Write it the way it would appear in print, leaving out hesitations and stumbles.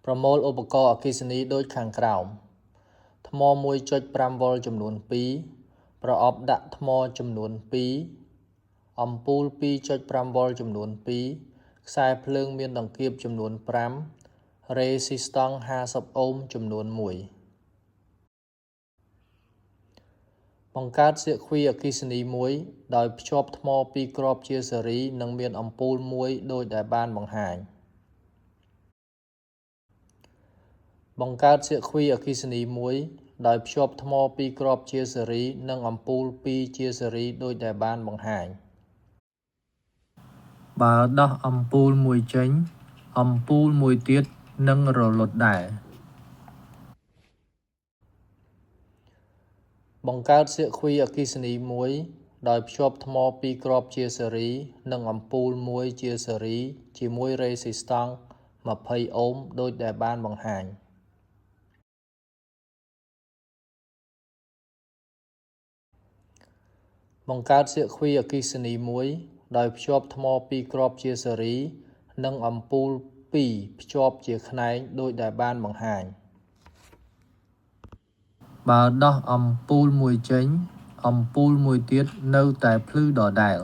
ប្រមូលឧបករណ៍អគ្គិសនីដូចខាងក្រោមថ្ម 1.5 វ៉ុលចំនួន 2 ប្រអប់ដាក់ថ្មចំនួន 2 អំពូល 2.5 វ៉ុលចំនួន 2 ខ្សែភ្លើងមានដង្កៀបចំនួន 5 រេស៊ីស្តង់ 50 អូមចំនួន 1 បង្កើតសៀកខ្វីអគ្គិសនីមួយដោយភ្ជាប់ថ្ម2គ្រាប់ជាស៊េរីនិងមានអំពូលមួយដូចដែលបានបង្ហាញបង្កើតសៀកខ្វីអគ្គិសនីមួយដោយភ្ជាប់ថ្ម2គ្រាប់ជាស៊េរីនិងអំពូល2ជាស៊េរីដូចដែលបានបង្ហាញបើដោះអំពូលមួយចេញអំពូលមួយទៀតនឹងរលត់ដែរបង្កើតសៀកខ្វីអគ្គិសនីមួយដោយភ្ជាប់ថ្ម2គ្រាប់ជាស៊េរីនិងអំពូលមួយជាស៊េរីជាមួយរេស៊ីស្តង់20 អូមដូចដែលបានបង្ហាញបង្កើតសៀកខ្វីអគ្គិសនីមួយដោយភ្ជាប់ថ្ម2គ្រាប់ជាស៊េរីនិងអំពូល2ភ្ជាប់ជាខ្នែងដូចដែលបានបង្ហាញបើដោះអំពូលមួយចេញអំពូលមួយទៀតនៅតែភ្លឺដដែល